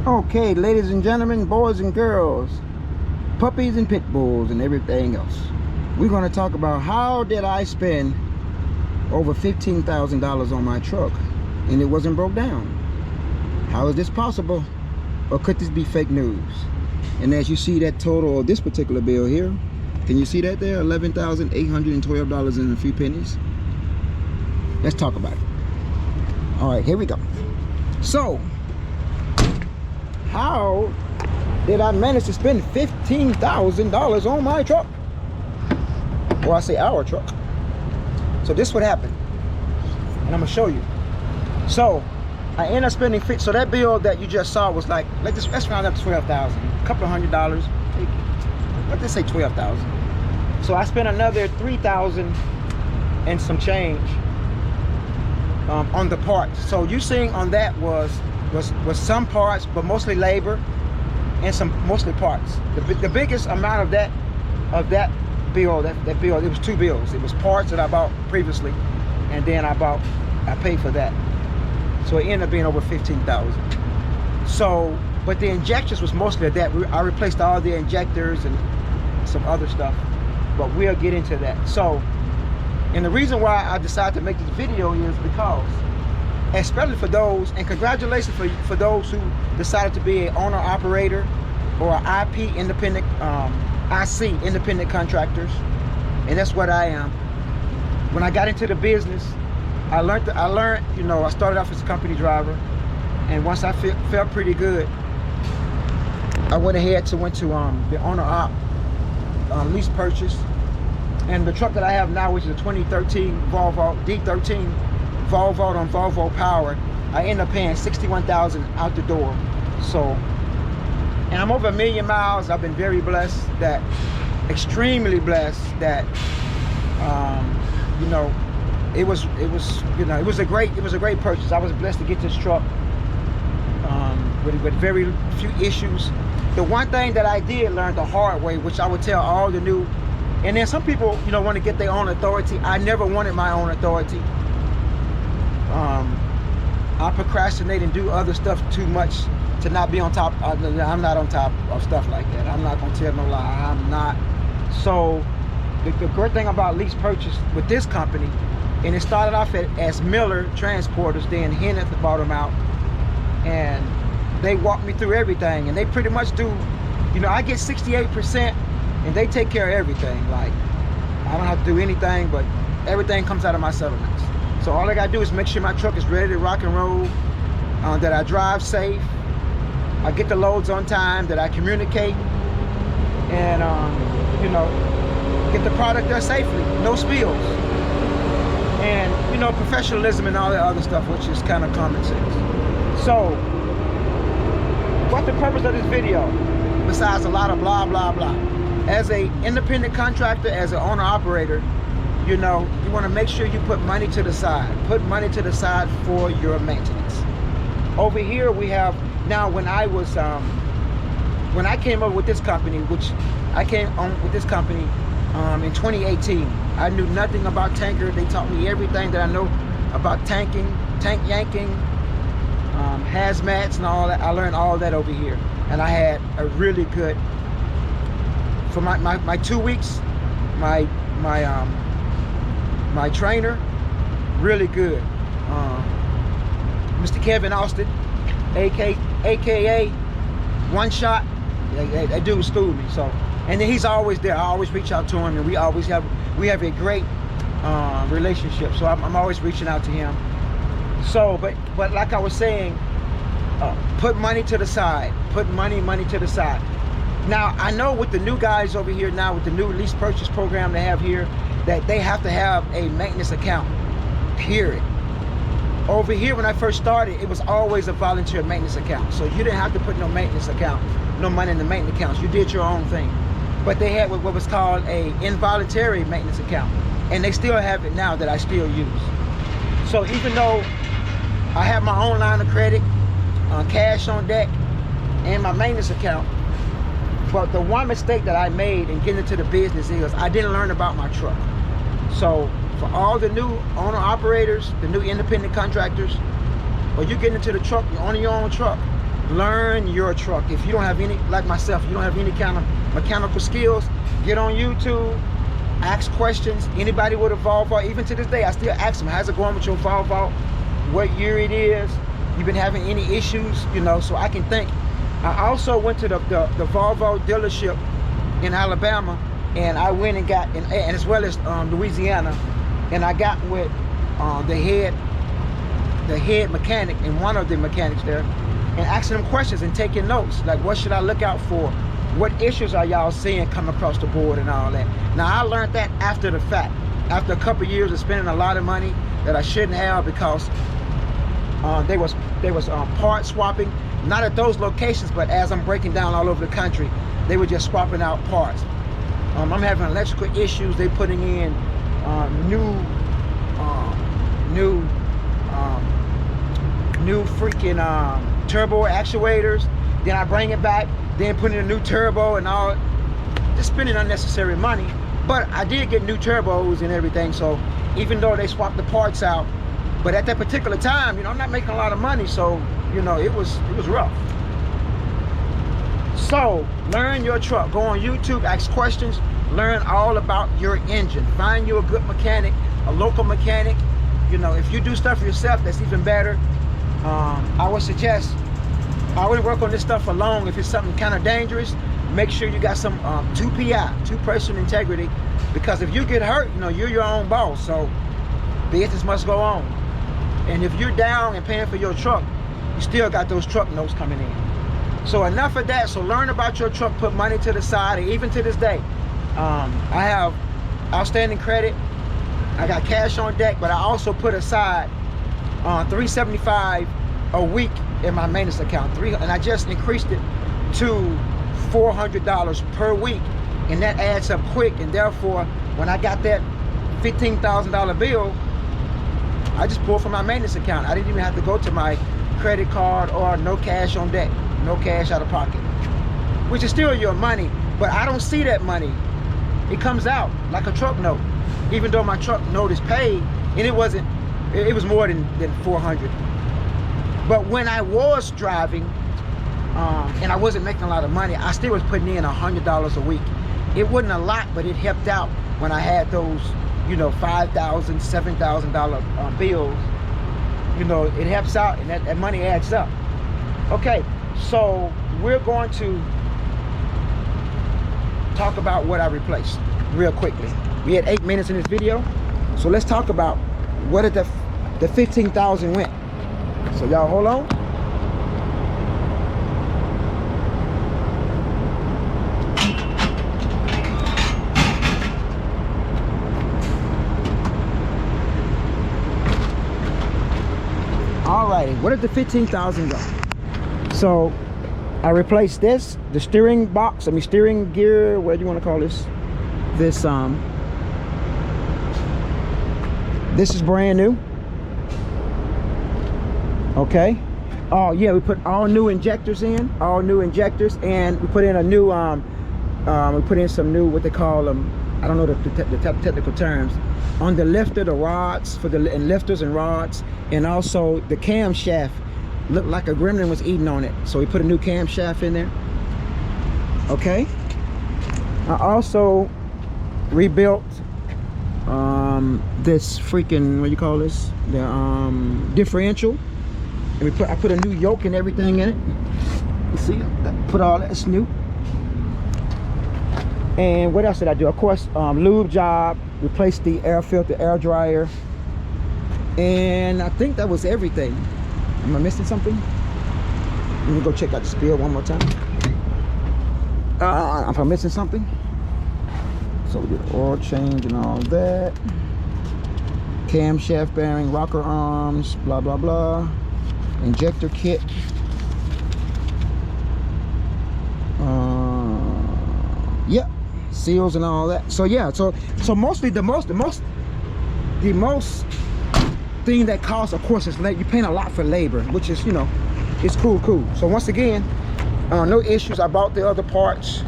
Okay, ladies and gentlemen, boys and girls, puppies and pit bulls and everything else, we're going to talk about how did I spend over $15,000 on my truck and it wasn't broke down. How is this possible, or could this be fake news? And as you see that total of this particular bill here, can you see that there? $11,812 and a few pennies. Let's talk about it. All right, here we go. So how did I manage to spend $15,000 on my truck? Or I say our truck. So this would happen, and I'm gonna show you. So I ended up spending, so that bill that you just saw was like, let's round up to $12,000, a couple of $100. Let's just say $12,000. So I spent another $3,000 and some change on the parts. So you seeing on that was some parts, but mostly labor and some mostly parts. The biggest amount of that bill, that bill, it was two bills. It was parts that I bought previously, and then I paid for that. So it ended up being over $15,000. So, but the injectors was mostly that. I replaced all the injectors and some other stuff, but we'll get into that. So, and the reason why I decided to make this video is because, especially for those, and congratulations for those who decided to be an owner operator or an IP independent, IC independent contractors, and that's what I am. When I got into the business, I learned, you know, I started off as a company driver, and once I felt pretty good, I went ahead to the owner op lease purchase. And the truck that I have now, which is a 2013 Volvo D13 Volvo on Volvo power, I end up paying $61,000 out the door. So, and I'm over 1 million miles. I've been very blessed, extremely blessed that, you know, it was a great purchase. I was blessed to get this truck with very few issues. The one thing that I did learn the hard way, which I would tell all the new, and then some people, you know, want to get their own authority. I never wanted my own authority. I procrastinate and do other stuff too much to not be on top. I'm not on top of stuff like that. I'm not gonna tell no lie. I'm not. So the great thing about lease purchase with this company, and it started off as Miller Transporters, then Henneth bought them out, and they walked me through everything, and they pretty much do, you know, I get 68%, and they take care of everything. Like, I don't have to do anything, but everything comes out of my settlements. So all I gotta do is make sure my truck is ready to rock and roll, that I drive safe, I get the loads on time, that I communicate, and you know, get the product there safely, no spills, and you know, professionalism and all that other stuff, which is kind of common sense. So, what's the purpose of this video besides a lot of blah blah blah? As a independent contractor, as an owner operator, you know, you want to make sure you put money to the side. Put money to the side for your maintenance. Over here we have, now when I came up with this company, which I came on with this company in 2018, I knew nothing about tanker. They taught me everything that I know about tanking, tank yanking, hazmats and all that. I learned all that over here. And I had a really good, for my 2 weeks, my trainer, really good, Mr. Kevin Austin, aka One Shot. That dude schooled me. So, and then he's always there. I always reach out to him, and we have a great relationship. So I'm always reaching out to him. So, but like I was saying, put money to the side. Put money to the side. Now, I know with the new guys over here now, with the new lease purchase program they have here, that they have to have a maintenance account, period. Over here, when I first started, it was always a volunteer maintenance account. So you didn't have to put no maintenance account, no money in the maintenance accounts. You did your own thing. But they had what was called a involuntary maintenance account. And they still have it now that I still use. So even though I have my own line of credit, cash on deck, and my maintenance account, but the one mistake that I made in getting into the business is I didn't learn about my truck. So for all the new owner operators, the new independent contractors, or you get into the truck, you own your own truck, learn your truck. If you don't have any, like myself, you don't have any kind of mechanical skills, get on YouTube, ask questions. Anybody with a Volvo, even to this day, I still ask them, how's it going with your Volvo? What year it is? You've been having any issues? You know, so I can think. I also went to the Volvo dealership in Alabama, and I went and got, and as well as Louisiana, and I got with the head mechanic and one of the mechanics there, and asking them questions and taking notes, like what should I look out for? What issues are y'all seeing come across the board and all that? Now, I learned that after the fact, after a couple years of spending a lot of money that I shouldn't have, because they was part swapping, not at those locations, but as I'm breaking down all over the country, they were just swapping out parts. I'm having electrical issues. They putting in new freaking turbo actuators. Then I bring it back, then put in a new turbo and all. Just spending unnecessary money. But I did get new turbos and everything. So even though they swapped the parts out, but at that particular time, you know, I'm not making a lot of money. So, you know, it was rough. So learn your truck. Go on YouTube, ask questions, learn all about your engine. Find you a good mechanic, a local mechanic. You know, if you do stuff yourself, that's even better. I would suggest, I wouldn't work on this stuff alone. If it's something kind of dangerous, make sure you got some 2 PI, 2 person integrity, because if you get hurt, you know, you're your own boss. So business must go on. And if you're down and paying for your truck, you still got those truck notes coming in. So enough of that. So learn about your truck, put money to the side, and even to this day, I have outstanding credit. I got cash on deck, but I also put aside $375 a week in my maintenance account. And I just increased it to $400 per week, and that adds up quick. And therefore, when I got that $15,000 bill, I just pulled from my maintenance account. I didn't even have to go to my credit card or no cash on deck, no cash out of pocket, which is still your money, but I don't see that money. It comes out like a truck note, even though my truck note is paid, and it was more than 400. But when I was driving and I wasn't making a lot of money, I still was putting in $100 a week. It wasn't a lot, but it helped out when I had those, you know, $5,000, $7,000 bills. You know, it helps out, and that money adds up. Okay, so we're going to talk about what I replaced real quickly. We had 8 minutes in this video, so let's talk about what did the 15,000 went. So y'all hold on. Alrighty, where did the 15,000 go? So I replaced this, the steering box, steering gear, what do you want to call this? This is brand new. Okay. Oh yeah, we put all new injectors in, and we put in a new we put in some new, what they call them, I don't know the technical terms, on the lifter, the rods for the lifters and rods, and also the camshaft looked like a gremlin was eating on it, so we put a new camshaft in there. Okay. I also rebuilt this freaking, what do you call this, the differential, and I put a new yoke and everything in it. You see, put all that's new. And what else did I do? Of course, lube job, replaced the air filter, air dryer, and I think that was everything. Am I missing something? Let me go check out the spill one more time. If I'm missing something. So we did oil change and all that. Camshaft bearing, rocker arms, blah blah blah. Injector kit. Yep, seals and all that. So yeah, so mostly the most thing that costs, of course, is you're paying a lot for labor, which is, you know, it's cool. So once again, no issues. I bought the other parts.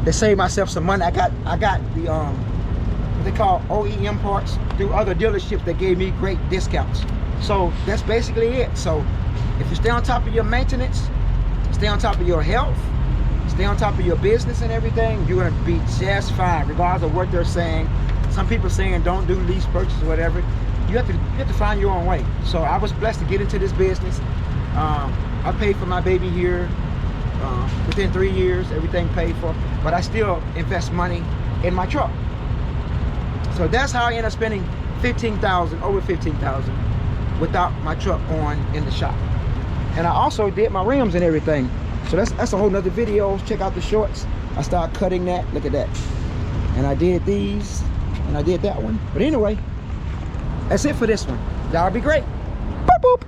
They saved myself some money. I got the what they call OEM parts through other dealerships that gave me great discounts. So that's basically it. So if you stay on top of your maintenance, stay on top of your health, stay on top of your business and everything, you're gonna be just fine, regardless of what they're saying. Some people saying don't do lease purchase or whatever. You have to find your own way. So I was blessed to get into this business. I paid for my baby here within 3 years, everything paid for, but I still invest money in my truck. So that's how I ended up spending $15,000, over $15,000 without my truck on in the shop. And I also did my rims and everything. So that's a whole nother video. Check out the shorts. I started cutting that. Look at that. And I did these, and I did that one. But anyway, that's it for this one. Y'all be great. Boop, boop.